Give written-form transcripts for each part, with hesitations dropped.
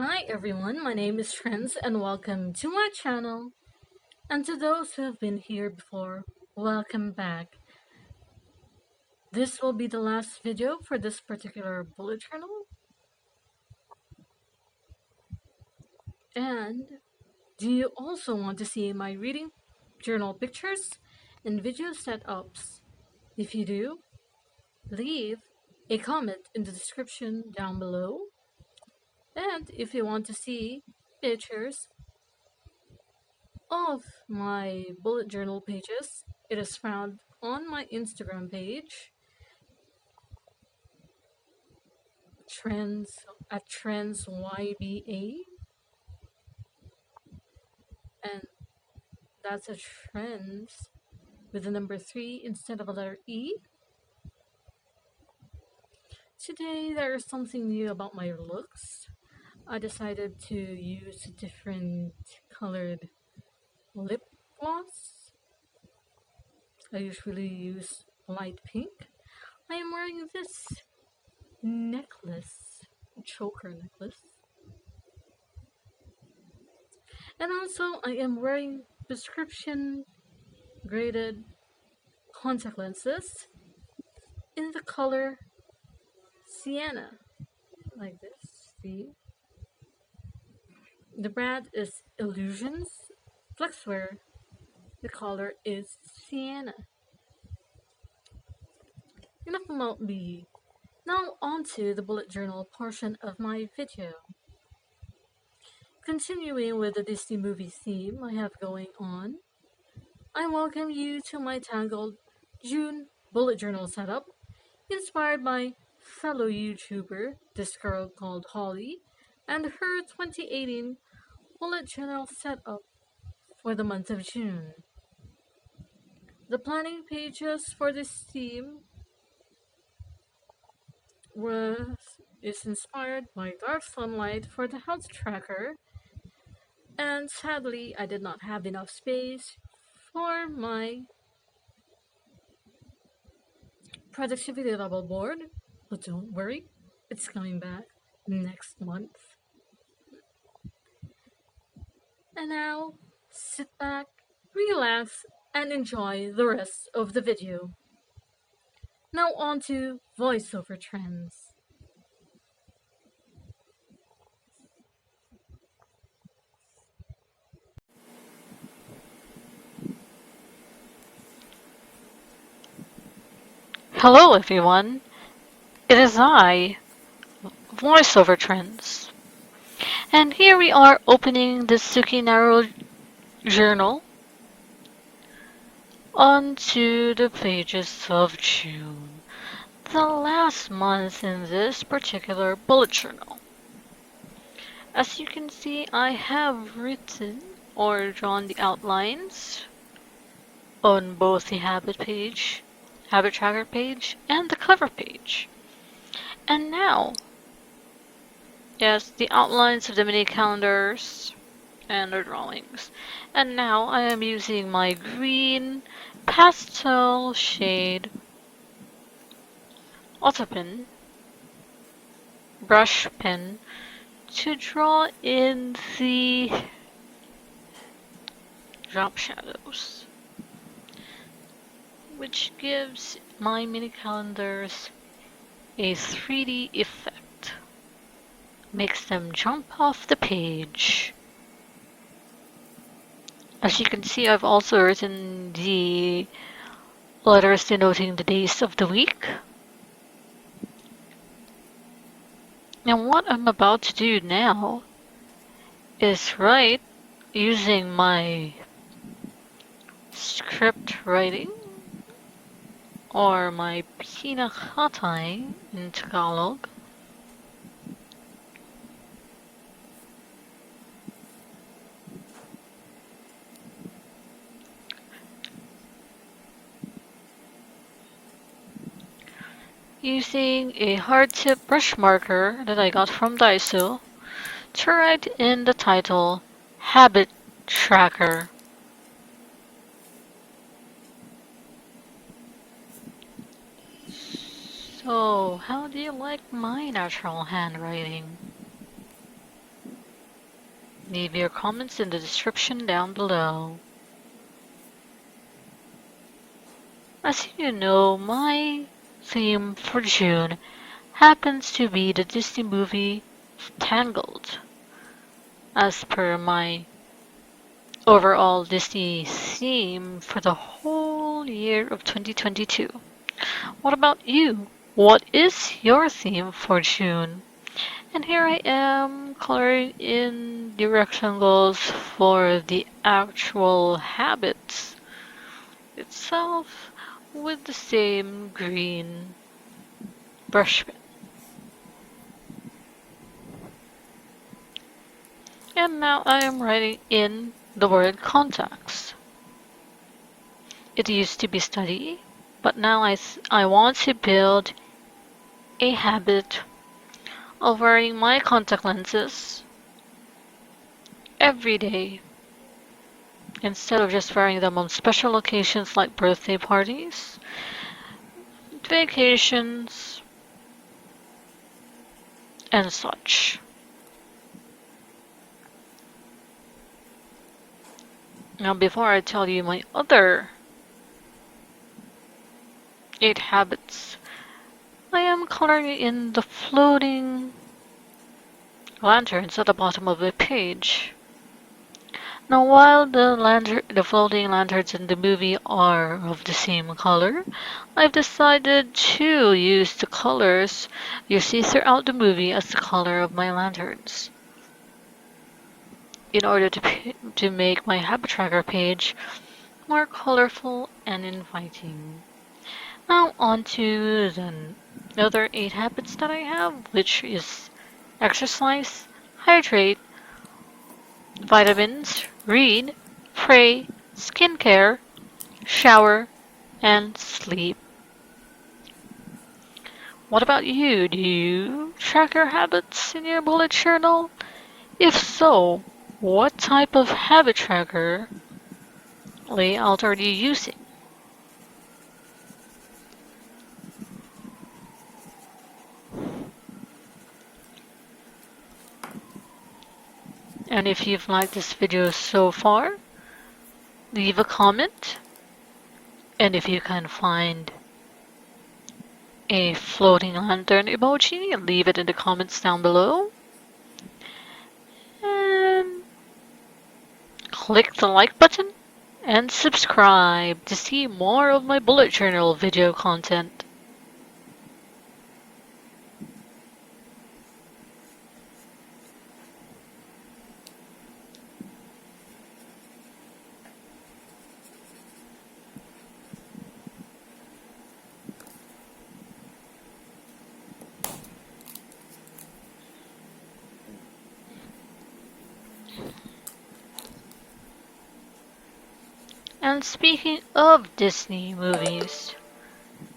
Hi everyone, my name is Trenz and welcome to my channel. And to those who have been here before, welcome back. This will be the last video for this particular bullet journal. And do you also want to see my reading journal pictures and video setups? If you do, leave a comment in the description down below. And if you want to see pictures of my bullet journal pages, it is found on my Instagram page, Trenz at TrenzYBA, and that's a Trenz with the number 3 instead of a letter E. Today there is something new about my looks. I decided to use a different colored lip gloss. I usually use light pink. I am wearing this necklace, choker necklace. And also I am wearing prescription graded contact lenses in the color sienna, like this. See? The brand is Illusions Flexwear. The color is sienna. Enough about me. Now onto the bullet journal portion of my video. Continuing with the Disney movie theme I have going on, I welcome you to my Tangled June bullet journal setup, inspired by fellow YouTuber thisgirlcalledholly and her 2018 bullet journal setup for the month of June. The planning pages for this theme is inspired by DarkSunlight for the health tracker, and sadly I did not have enough space for my productivity level board, but don't worry, it's coming back next month. And now, sit back, relax, and enjoy the rest of the video. Now on to voiceover trends. Hello everyone, it is I, voiceover Trenz, and here we are opening the Sukinaro journal onto the pages of June, the last month in this particular bullet journal. As you can see, I have written or drawn the outlines on both the habit tracker page, and the cover page. And now, yes, the outlines of the mini calendars and the drawings. And now I am using my green pastel shade Autopen brush pen to draw in the drop shadows, which gives my mini calendars a 3D effect. Makes them jump off the page. As you can see, I've also written the letters denoting the days of the week. And what I'm about to do now is write using my script writing or my pinakatay in Tagalog. Using a hard tip brush marker that I got from Daiso to write in the title Habit Tracker. So, how do you like my natural handwriting? Leave your comments in the description down below. As you know, my theme for June happens to be the Disney movie Tangled, as per my overall Disney theme for the whole year of 2022. What about you? What is your theme for June? And here I am coloring in the rectangles for the actual habits itself with the same green brush pen. And now I am writing in the word contacts. It used to be study, but now I want to build a habit of wearing my contact lenses every day instead of just wearing them on special occasions like birthday parties, vacations, and such. Now, before I tell you my other 8 habits, I am coloring in the floating lanterns at the bottom of the page. Now, while the floating lanterns in the movie are of the same color, I've decided to use the colors you see throughout the movie as the color of my lanterns, in order to make my habit tracker page more colorful and inviting. Now on to the other 8 habits that I have, which is exercise, hydrate, vitamins, read, pray, skincare, shower, and sleep. What about you? Do you track your habits in your bullet journal? If so, what type of habit tracker layout are you using? And if you've liked this video so far, leave a comment. And if you can find a floating lantern emoji, leave it in the comments down below. And click the like button and subscribe to see more of my bullet journal video content. And speaking of Disney movies,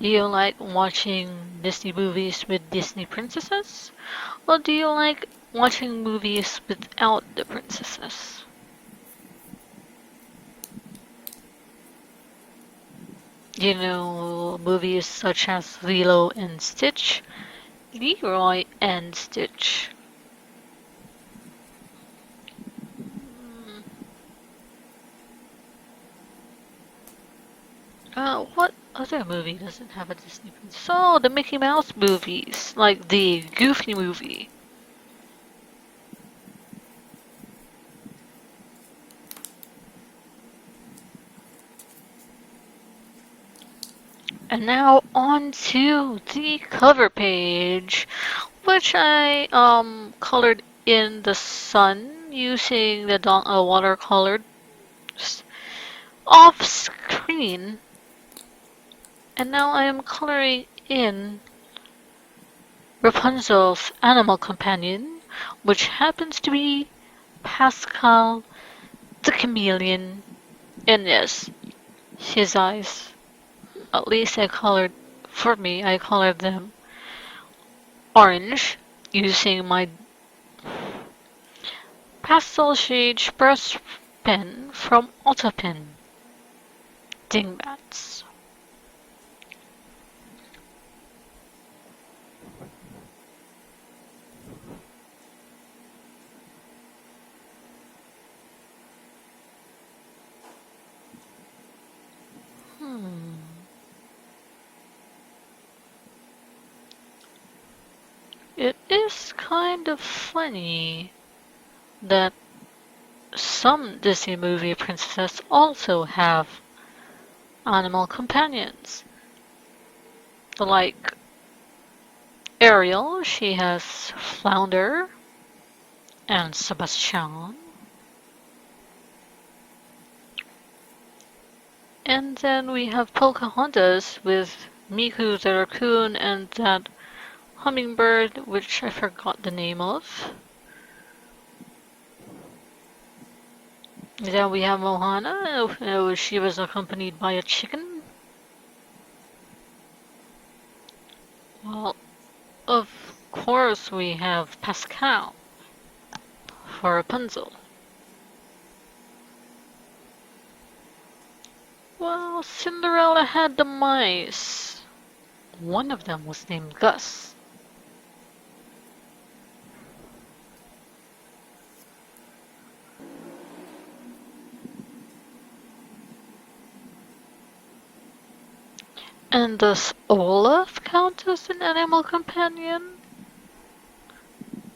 do you like watching Disney movies with Disney princesses? Or do you like watching movies without the princesses? You know, movies such as Lilo and Stitch, Leroy and Stitch. What other movie doesn't have a Disney princess? So, the Mickey Mouse movies, like the Goofy movie. And now on to the cover page, which I colored in the sun using the watercolor off screen. And now I am coloring in Rapunzel's animal companion, which happens to be Pascal the chameleon. And yes, his eyes. At least I colored them orange using my pastel shade brush pen from Ultapen Dingbats. It is kind of funny that some Disney movie princesses also have animal companions. Like Ariel, she has Flounder and Sebastian. And then we have Pocahontas with Miku the raccoon and that hummingbird, which I forgot the name of. Then we have Moana, she was accompanied by a chicken. Well, of course we have Pascal for Rapunzel. Well, Cinderella had the mice. One of them was named Gus. And does Olaf count as an animal companion?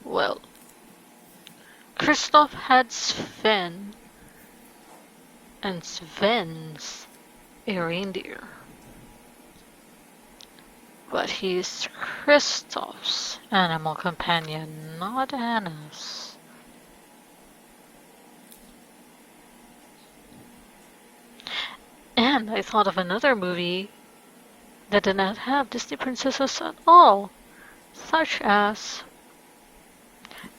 Well, Kristoff had Sven, and Sven's a reindeer. But he's Kristoff's animal companion, not Anna's. And I thought of another movie that did not have Disney princesses at all, such as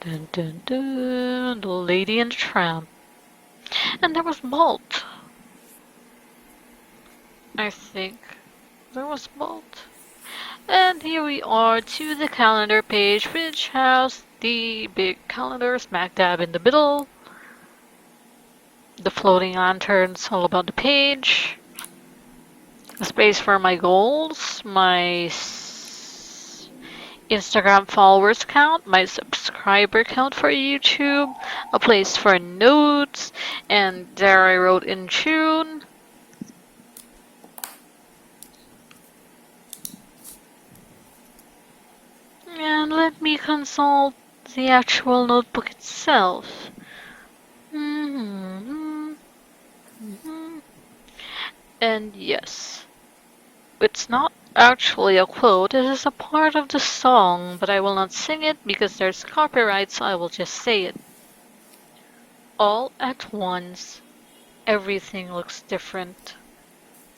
dun, dun, dun, The Lady and the Tramp. And there was Bolt. I think there was Bolt. And here we are to the calendar page, which has the big calendar smack dab in the middle. The floating lanterns all about the page. A space for my goals, my Instagram followers count, my subscriber count for YouTube, a place for notes, and there I wrote in June. And let me consult the actual notebook itself. And yes, it's not actually a quote, it is a part of the song, but I will not sing it because there's copyright, so I will just say it. All at once, everything looks different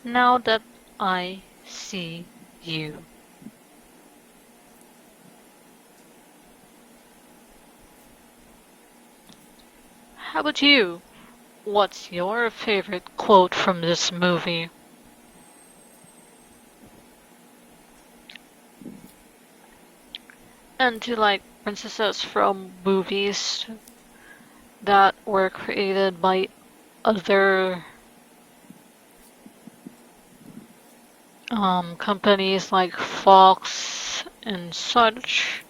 now that I see you. How about you? What's your favorite quote from this movie? And do you like princesses from movies that were created by other companies like Fox and such,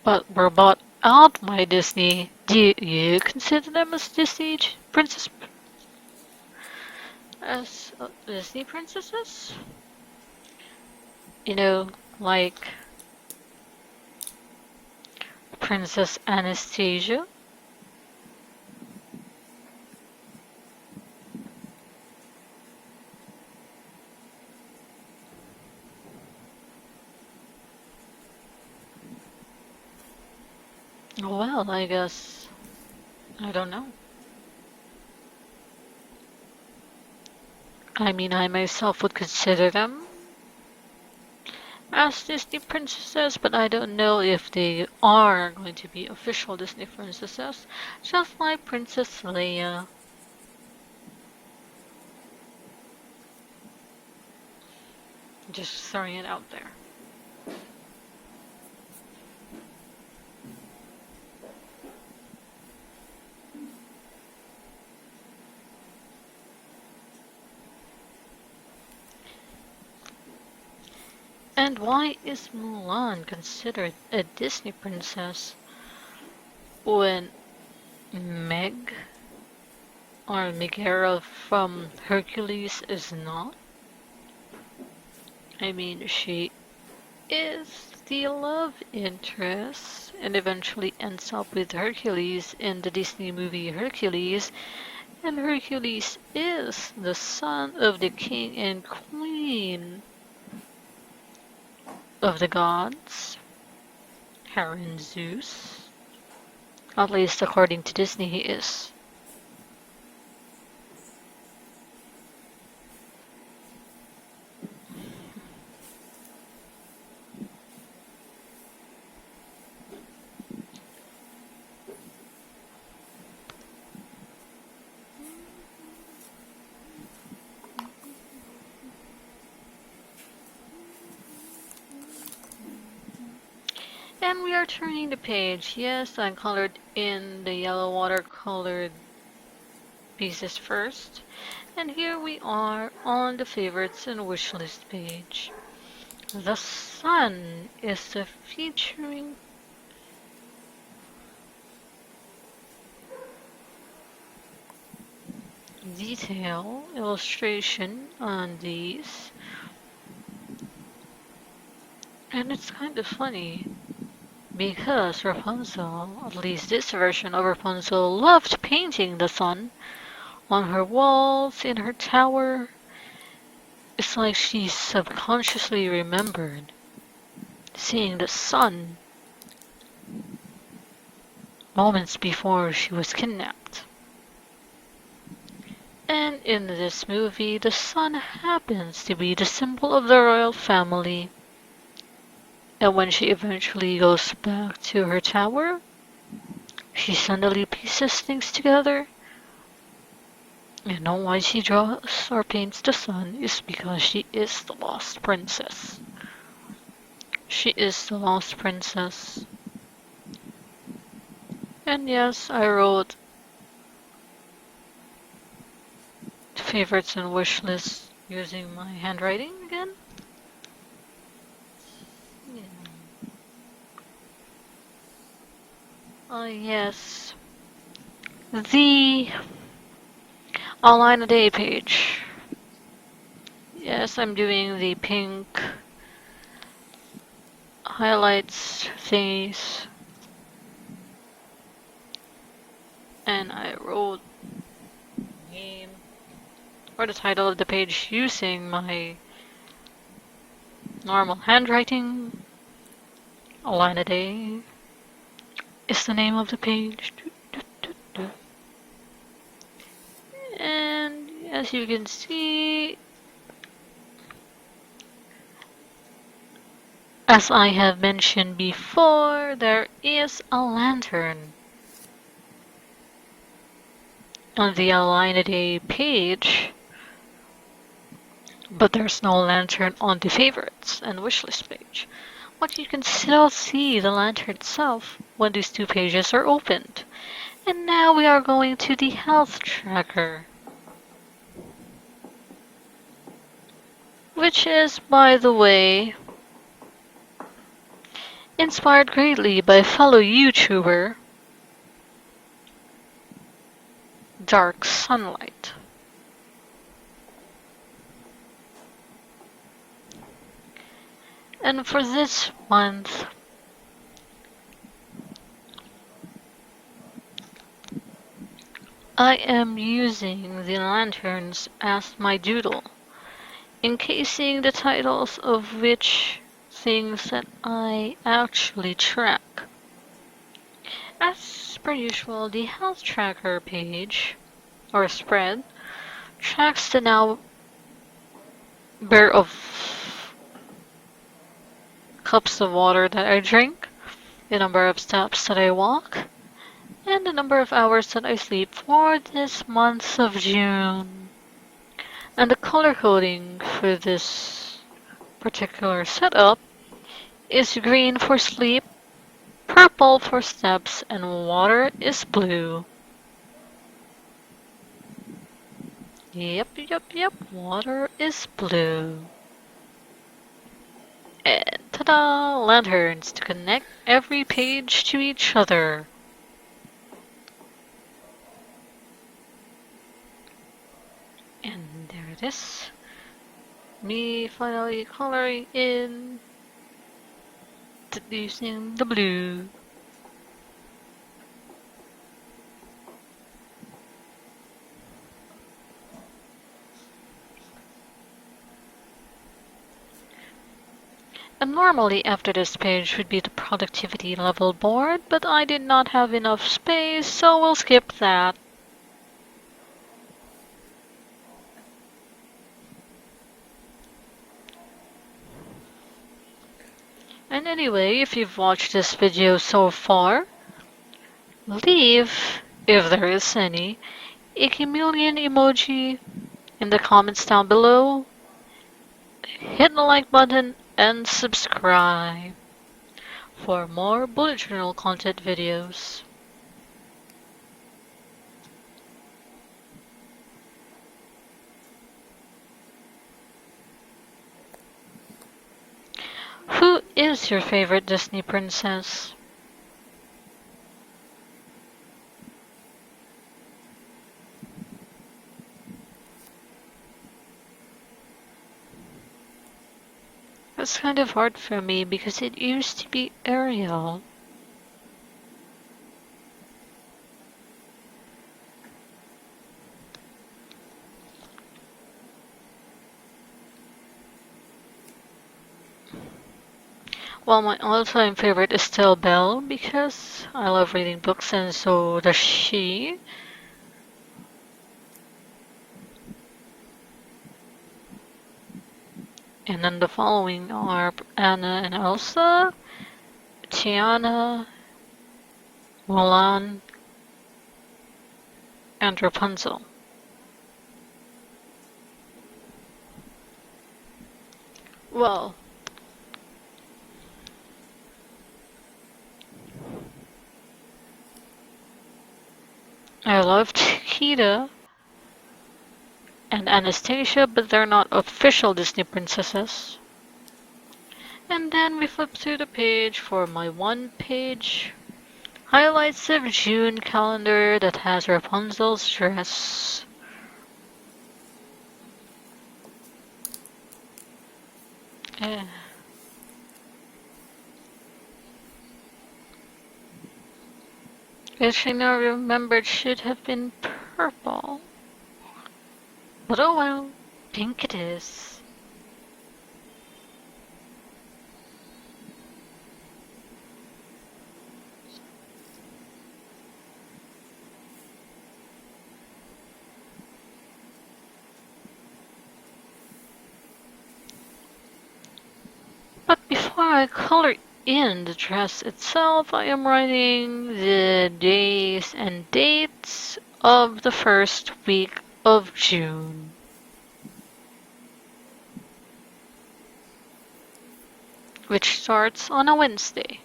but were bought out by Disney? Do you consider them as Disney princesses? You know, like Princess Anastasia? Well, I guess I don't know. I mean, I myself would consider them as Disney princesses, but I don't know if they are going to be official Disney princesses, just like Princess Leia. Just throwing it out there. And why is Mulan considered a Disney princess when Meg or Megara from Hercules is not? I mean, she is the love interest and eventually ends up with Hercules in the Disney movie Hercules. And Hercules is the son of the king and queen of the gods, Hera and Zeus. At least according to Disney, he is. And we are turning the page. Yes, I colored in the yellow watercolored pieces first. And here we are on the favorites and wishlist page. The sun is the featuring detail illustration on these. And it's kind of funny because Rapunzel, at least this version of Rapunzel, loved painting the sun on her walls in her tower. It's like she subconsciously remembered seeing the sun moments before she was kidnapped. And in this movie, the sun happens to be the symbol of the royal family. And when she eventually goes back to her tower, she suddenly pieces things together. You know why she draws or paints the sun is because she is the lost princess. She is the lost princess. And yes, I wrote favorites and wish lists using my handwriting again. Yeah. Oh yes. The online a day page. Yes, I'm doing the pink highlights thingies. And I wrote name or the title of the page using my normal handwriting. A line a day is the name of the page. And as you can see, as I have mentioned before, there is a lantern on the Align a Day page, but there's no lantern on the favorites and wishlist page. But you can still see the lantern itself when these two pages are opened. And now we are going to the health tracker, which is, by the way, inspired greatly by fellow YouTuber DarkSunlight. And for this month, I am using the lanterns as my doodle, encasing the titles of which things that I actually track. As per usual, the health tracker page, or spread, tracks the number of cups of water that I drink, the number of steps that I walk, and the number of hours that I sleep for this month of June. And the color coding for this particular setup is green for sleep, purple for steps, and water is blue. Yep, water is blue. And ta-da! Lanterns to connect every page to each other. And there it is. Me finally coloring in Introducing the blue. And normally after this page would be the productivity level board, but I did not have enough space, so we'll skip that. And anyway, if you've watched this video so far, leave, if there is any, a chameleon emoji in the comments down below, hit the like button, and subscribe for more bullet journal content videos. Who is your favorite Disney princess? That's kind of hard for me because it used to be Ariel. Well, my all-time favorite is still Belle because I love reading books and so does she. And then the following are Anna and Elsa, Tiana, Mulan, and Rapunzel. Well, I love Chiquita and Anastasia, but they're not official Disney princesses. And then we flip to the page for my one-page highlights of June calendar that has Rapunzel's dress. Eh. Which I now remembered should have been purple. But oh well, pink it is. But before I color in the dress itself, I am writing the days and dates of the first week of June. Which starts on a Wednesday.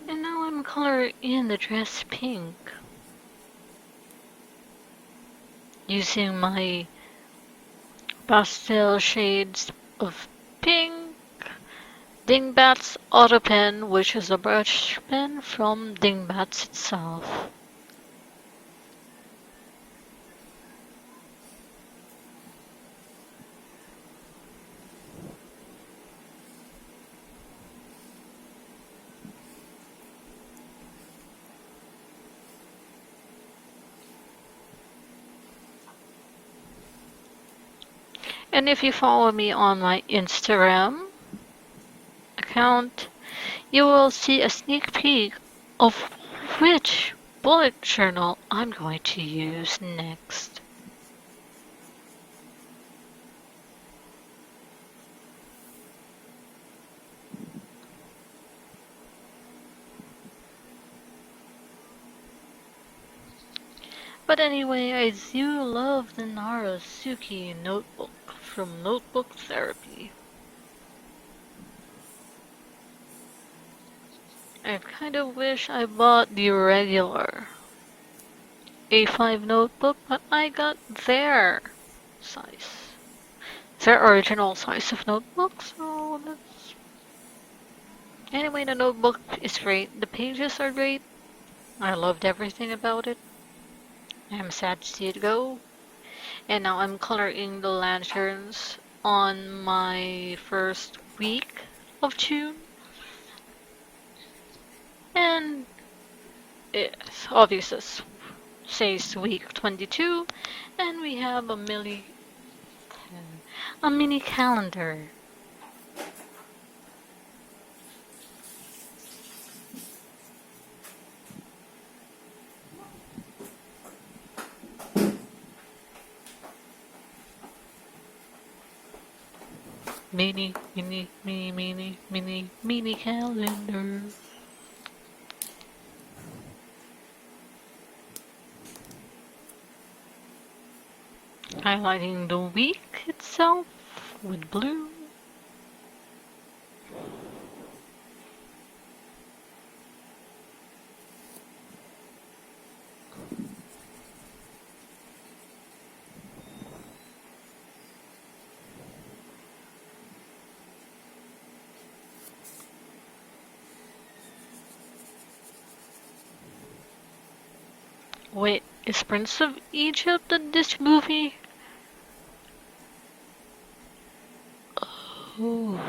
And now I'm coloring in the dress pink. Using my pastel shades of pink, Dingbat's Auto Pen, which is a brush pen from Dingbat's itself. And if you follow me on my Instagram account, you will see a sneak peek of which bullet journal I'm going to use next. But anyway, I do love the Narusuki notebook from Notebook Therapy. I kind of wish I bought the regular A5 notebook, but I got their size. Their original size of notebook, so that's... Anyway, the notebook is great. The pages are great. I loved everything about it. I'm sad to see it go. And now I'm coloring the lanterns on my first week of June. And it's obvious it says week 22. And we have a mini calendar. Mini calendar. Highlighting the week itself with blue. Wait, is Prince of Egypt in this movie? Oh.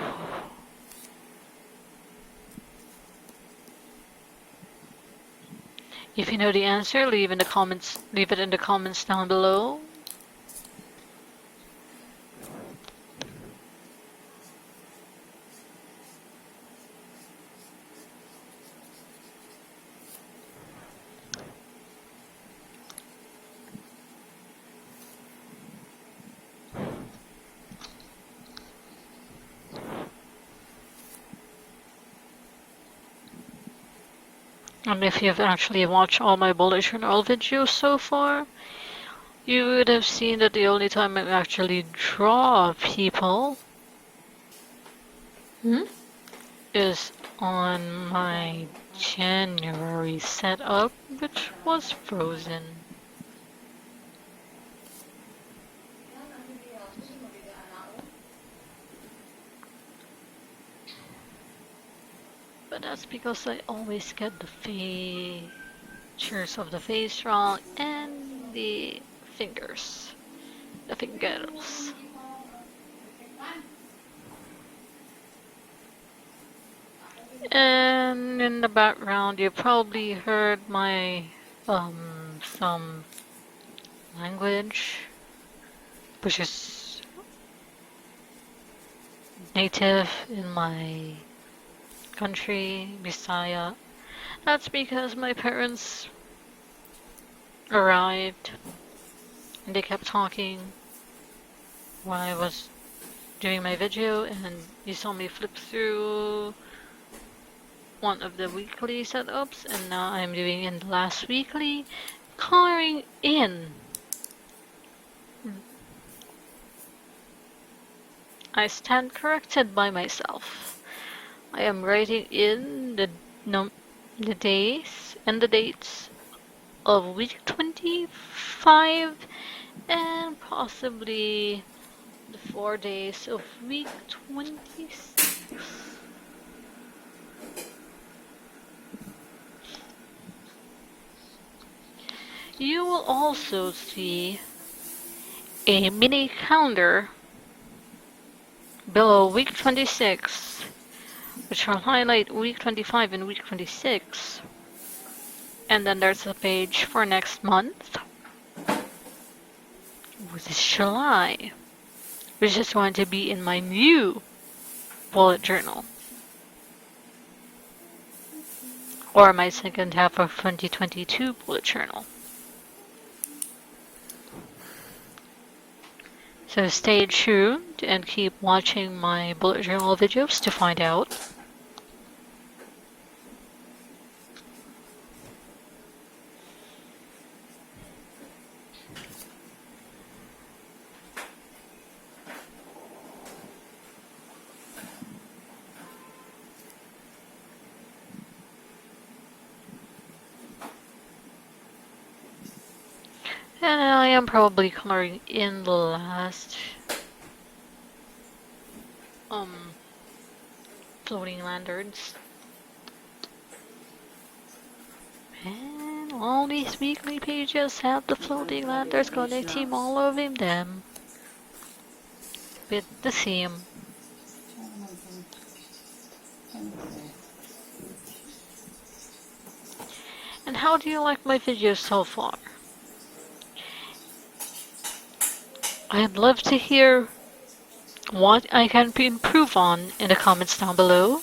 If you know the answer, leave it in the comments down below. And if you've actually watched all my bullet journal videos so far, you would have seen that the only time I actually draw people is on my January setup, which was frozen. But that's because I always get the features of the face wrong and the fingers. The fingers. And in the background you probably heard my some language which is native in my country, Bisaya. That's because my parents arrived and they kept talking while I was doing my video, and you saw me flip through one of the weekly setups, and now I'm doing in the last weekly, coloring in. I stand corrected by myself. I am writing in the days and the dates of week 25 and possibly the 4 days of week 26. You will also see a mini calendar below week 26, which will highlight week 25 and week 26. And then there's a page for next month, which is July, which is going to be in my new bullet journal. Or my second half of 2022 bullet journal. So stay tuned and keep watching my bullet journal videos to find out. And I am probably coloring in the last um floating lanterns. And all these weekly pages have the floating lanterns connecting all of them with the theme. And how do you like my videos so far? I'd love to hear what I can improve on in the comments down below.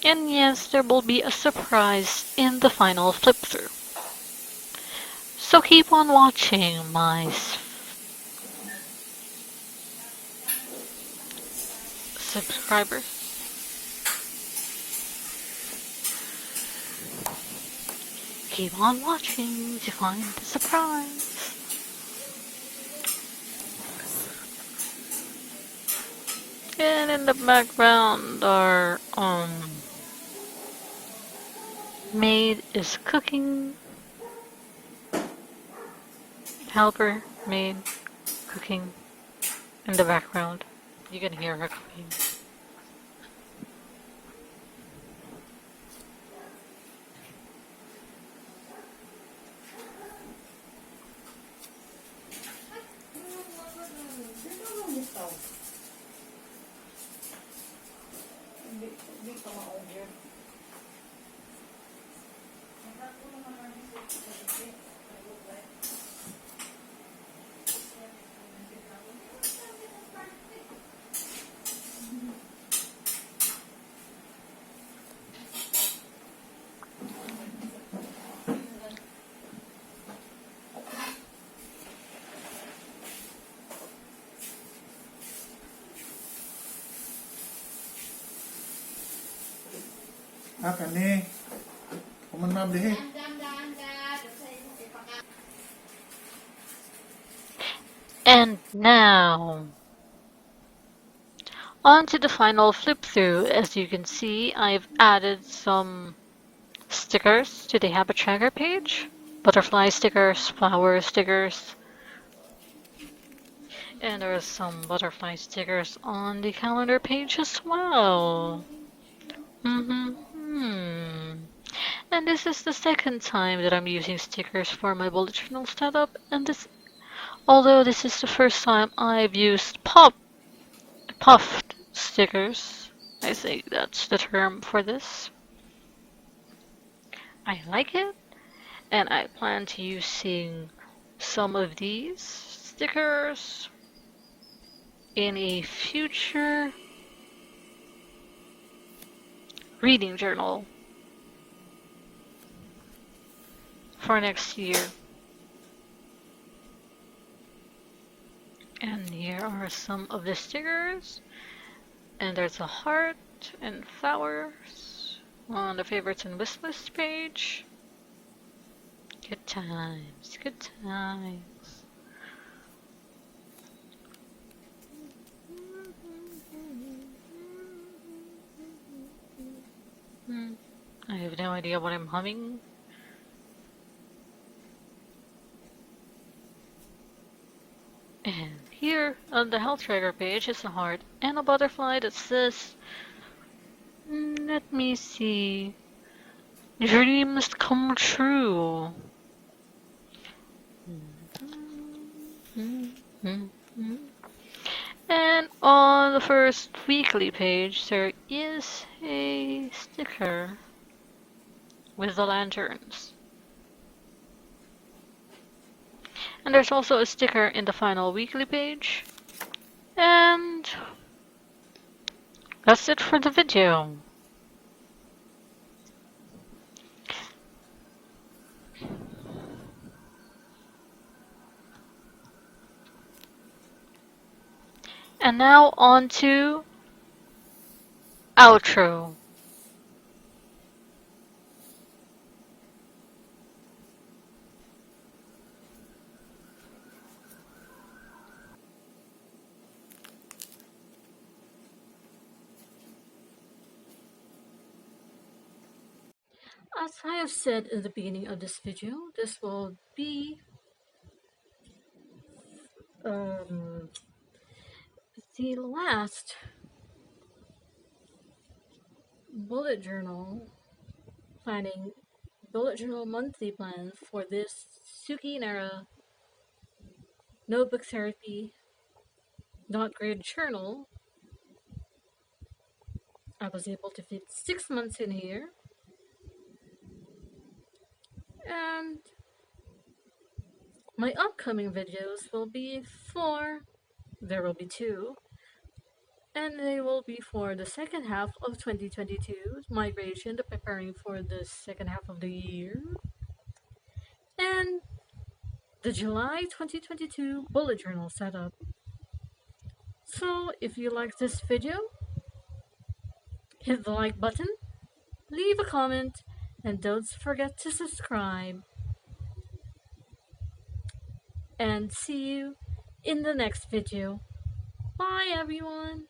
And yes, there will be a surprise in the final flip through. So keep on watching, my subscribers. Keep on watching to find the surprise. And in the background, our maid is cooking. Helper, maid, cooking in the background. You can hear her cooking. Kani. Kuman mabli. And now, on to the final flip through. As you can see, I've added some stickers to the habit tracker page. Butterfly stickers, flower stickers, and there are some butterfly stickers on the calendar page as well. And this is the second time that I'm using stickers for my bullet journal setup, and although this is the first time I've used puffed stickers, I think that's the term for this. I like it, and I plan to using some of these stickers in a future reading journal for next year. And here are some of the stickers. And there's a heart and flowers on the favorites and wish list page. Good times, good times. I have no idea what I'm humming. And here on the health tracker page is a heart and a butterfly that says, let me see, dreams come true. And on the first weekly page, there is a sticker with the lanterns. And there's also a sticker in the final weekly page. And that's it for the video. And now on to outro. As I have said in the beginning of this video, this will be the last bullet journal monthly plan for this Suki Nara notebook therapy not grade journal. I was able to fit 6 months in here, and my upcoming videos will be there will be 2, and they will be for the second half of 2022's migration, to preparing for the second half of the year, and the July 2022 bullet journal setup. So if you like this video, hit the like button, leave a comment, and don't forget to subscribe. And see you in the next video. Bye everyone!